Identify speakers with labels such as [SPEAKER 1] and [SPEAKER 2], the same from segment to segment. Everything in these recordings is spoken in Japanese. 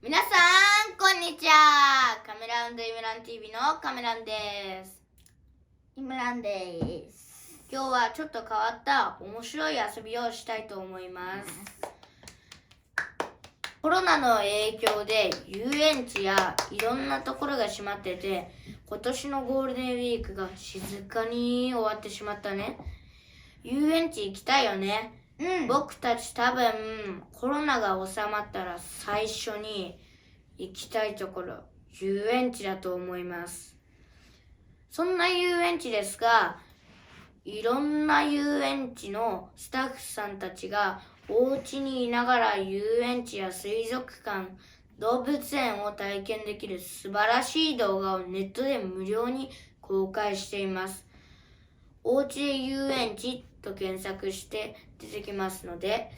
[SPEAKER 1] 皆さんこんにちは。カメランイムラン TV のカメランです。
[SPEAKER 2] イムランです。
[SPEAKER 1] 今日はちょっと変わった面白い遊びをしたいと思います。コロナの影響で遊園地やいろんなところが閉まってて、今年のゴールデンウィークが静かに終わってしまったね。遊園地行きたいよね。僕たち多分コロナが収まったら最初に行きたいところ、遊園地だと思います。そんな遊園地ですが、いろんな遊園地のスタッフさんたちがお家にいながら遊園地や水族館、動物園を体験できる素晴らしい動画をネットで無料に公開しています。おうちで遊園地と検索して出てきますので、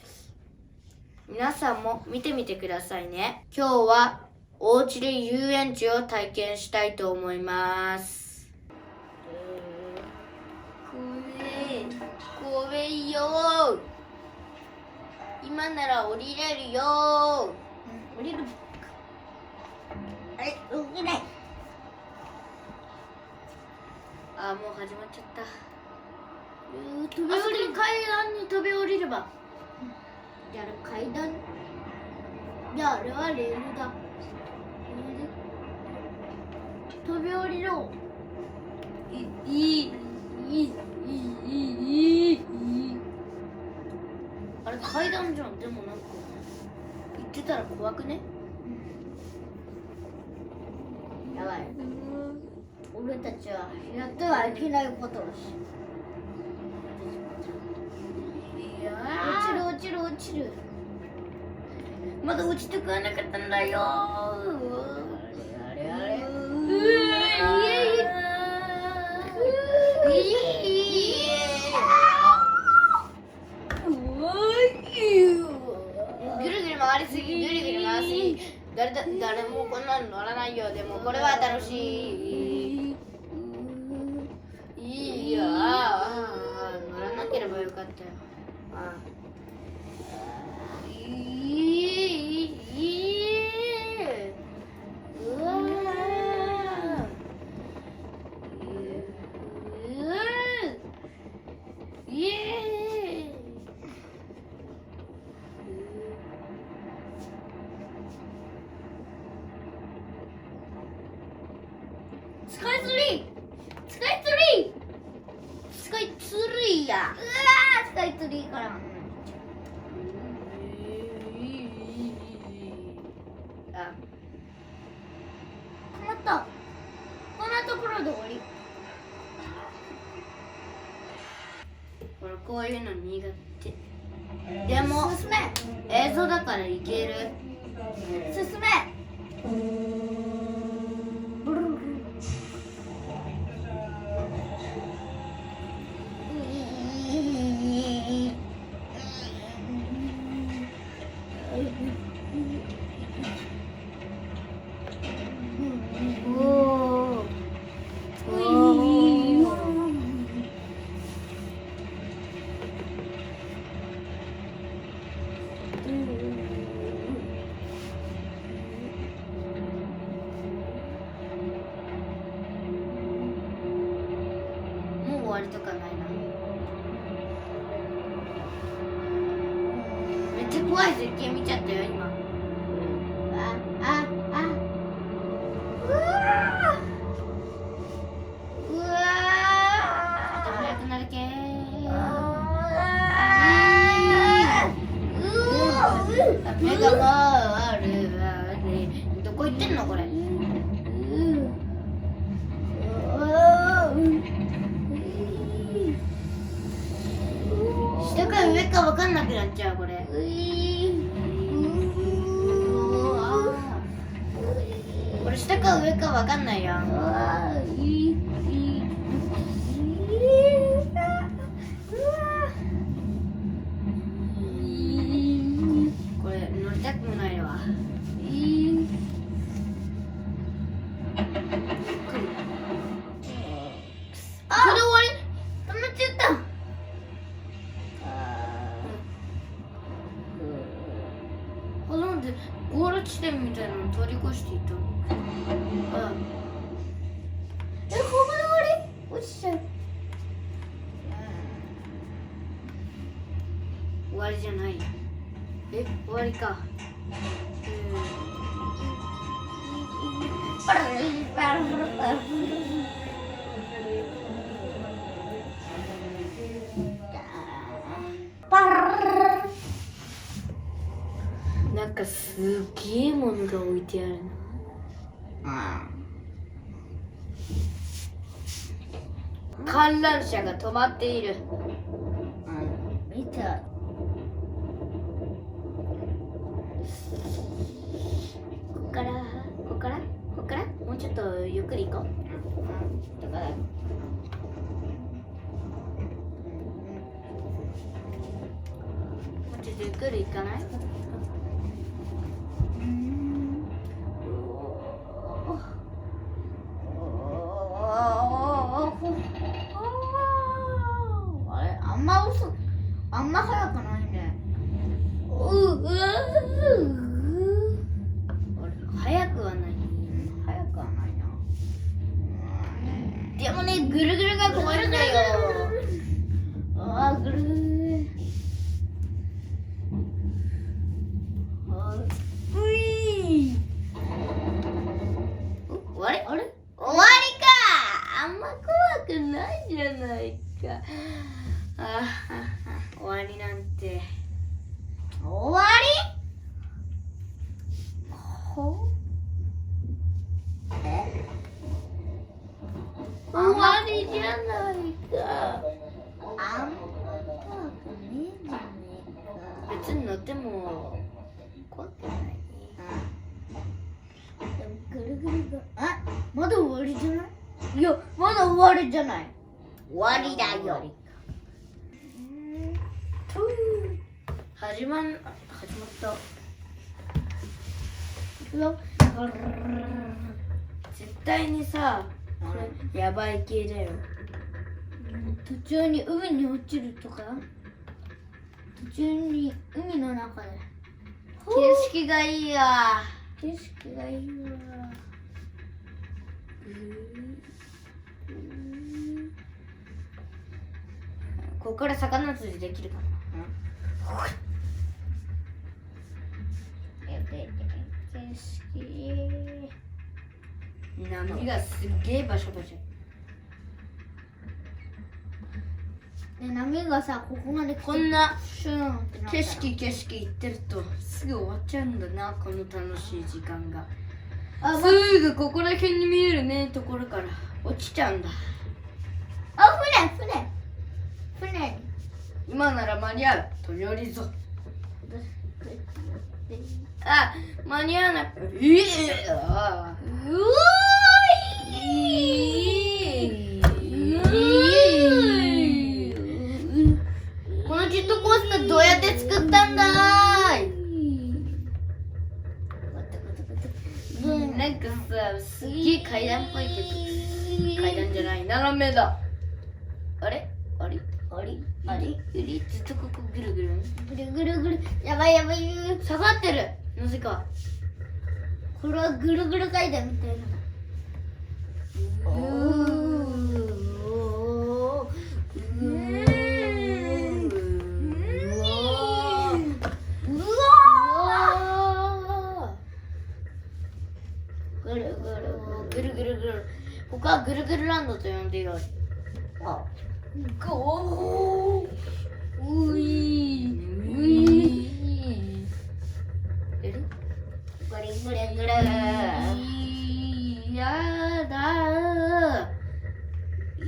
[SPEAKER 1] 皆さんも見てみてくださいね。今日はおうちで遊園地を体験したいと思います。これよ。今なら降りれるよ。
[SPEAKER 2] 降りる。あれ、動けない。
[SPEAKER 1] あ、もう始まっちゃった。
[SPEAKER 2] 飛び降りる。階段に飛び降りれば。じゃあ階段。いや、あれはレールだ。飛び降りろ。
[SPEAKER 1] あれ階段じゃん。でもなんか言ってたら怖くね？
[SPEAKER 2] やばい。俺たちはやってはいけないことをし。落ちる落ちる。
[SPEAKER 1] まだ落ちてくれなかったんだよ。
[SPEAKER 2] あれあれ。
[SPEAKER 1] ぐるぐる回りすぎ、ぐるぐる回りすぎ。誰もこんなの乗らないよ。でもこれは楽しい。いやー、乗らなければよかったよ。うわスカイツリースカイツリースカイツリーや。
[SPEAKER 2] スカイツリーから。
[SPEAKER 1] あ、
[SPEAKER 2] 止まった。こんなところで終わり。
[SPEAKER 1] これこういうの苦手。でも
[SPEAKER 2] 進め。
[SPEAKER 1] 映像だからいける。
[SPEAKER 2] 進め。
[SPEAKER 1] 終わりとかないな。めっちゃ怖い絶景見ちゃったよ今。
[SPEAKER 2] うわ
[SPEAKER 1] 早くなるけー。目が回る。どこ行ってんのこれ。下か上か分かんなくなっちゃうこれ。これ下か上か分かんないやん。これ乗りたくもないわ。これ終わり？止まっちゃった。こゴール地点みたいなの通り越していたの。あ、
[SPEAKER 2] ここで終わり？落ちちゃう。
[SPEAKER 1] 終わりじゃない。終わりか。なんかすげえものが置いてあるな。観覧車が止まっている。
[SPEAKER 2] 見た。
[SPEAKER 1] ここからもうちょっとゆっくり行こう。だからもうちょっとゆっくり行かない？
[SPEAKER 2] あれ、あんま早くないね。
[SPEAKER 1] 早くはない。
[SPEAKER 2] 早くはないな。
[SPEAKER 1] でもね、ぐるぐるが怖いんだよ。
[SPEAKER 2] ぐるぐる。
[SPEAKER 1] 終わり？
[SPEAKER 2] あれ？
[SPEAKER 1] 終わりか。あんま怖くないじゃないか。終わりなんて。
[SPEAKER 2] 終わり？
[SPEAKER 1] 終わりじゃないか。
[SPEAKER 2] あんま怖くねえじゃねえか。
[SPEAKER 1] 別に乗っても怖くない。
[SPEAKER 2] でもぐるぐるが、まだ終わりじゃない？いや、まだ終わりじゃない。終わりだよ。
[SPEAKER 1] 始まった絶対にさ、これやばい系だよ。
[SPEAKER 2] 途中に海に落ちるとか、途中に海の中で
[SPEAKER 1] 景色がいいわ。
[SPEAKER 2] 景色がいいわ。
[SPEAKER 1] ここから魚釣りできるかな。
[SPEAKER 2] 景色。
[SPEAKER 1] 波がすっげえ場所じゃん。
[SPEAKER 2] で、波がさ、ここまで来て
[SPEAKER 1] こんな
[SPEAKER 2] シューンってなったら
[SPEAKER 1] 景色言ってるとすぐ終わっちゃうんだな、この楽しい時間が。すぐここら辺に見えるねところから落ちちゃうんだ。
[SPEAKER 2] 船。
[SPEAKER 1] 今なら間に合う。とよりぞ。間に合わなくて。このジェットコースターどうやって作ったんだーい。なんかさ、すっげえ階段っぽいけど、階段じゃない、斜めだ。あれずっとここぐるぐる
[SPEAKER 2] やばい
[SPEAKER 1] 下がってる。なぜか
[SPEAKER 2] これはぐるぐる階段みたいな。
[SPEAKER 1] ぐるここはぐるぐるランドと呼んでよい。ぐるやだー。い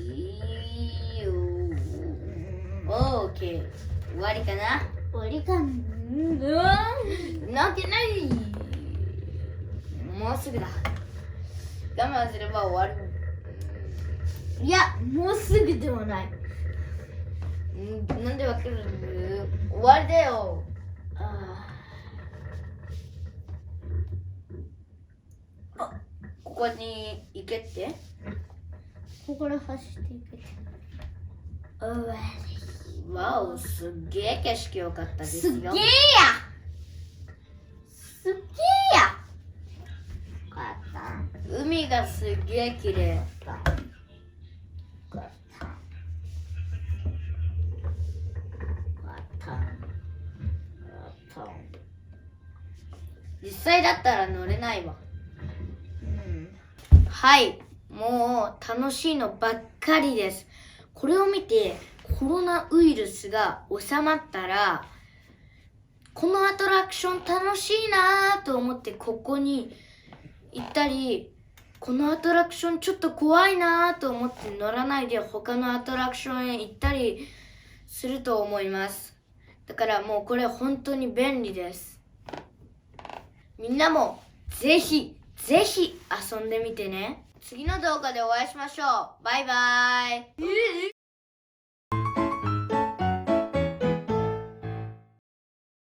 [SPEAKER 1] いよ。オーケー。終わりかな。
[SPEAKER 2] 終わりか
[SPEAKER 1] なわけない。もうすぐだ。我慢すれば終わる。
[SPEAKER 2] いや、もうすぐではない。
[SPEAKER 1] なんでわかる？終わりだよ。ここに行けって？
[SPEAKER 2] ここから走っていけて。
[SPEAKER 1] わお、すっげえ景色良かったですよ。
[SPEAKER 2] すっげえや。
[SPEAKER 1] 車すっげえ綺麗。実際だったら乗れないわ。はい、もう楽しいのばっかりです。これを見てコロナウイルスが収まったら、このアトラクション楽しいなと思ってここに行ったり、このアトラクションちょっと怖いなと思って乗らないで他のアトラクションへ行ったりすると思います。だからもうこれ本当に便利です。みんなもぜひぜひ遊んでみてね。次の動画でお会いしましょう。バイバイ。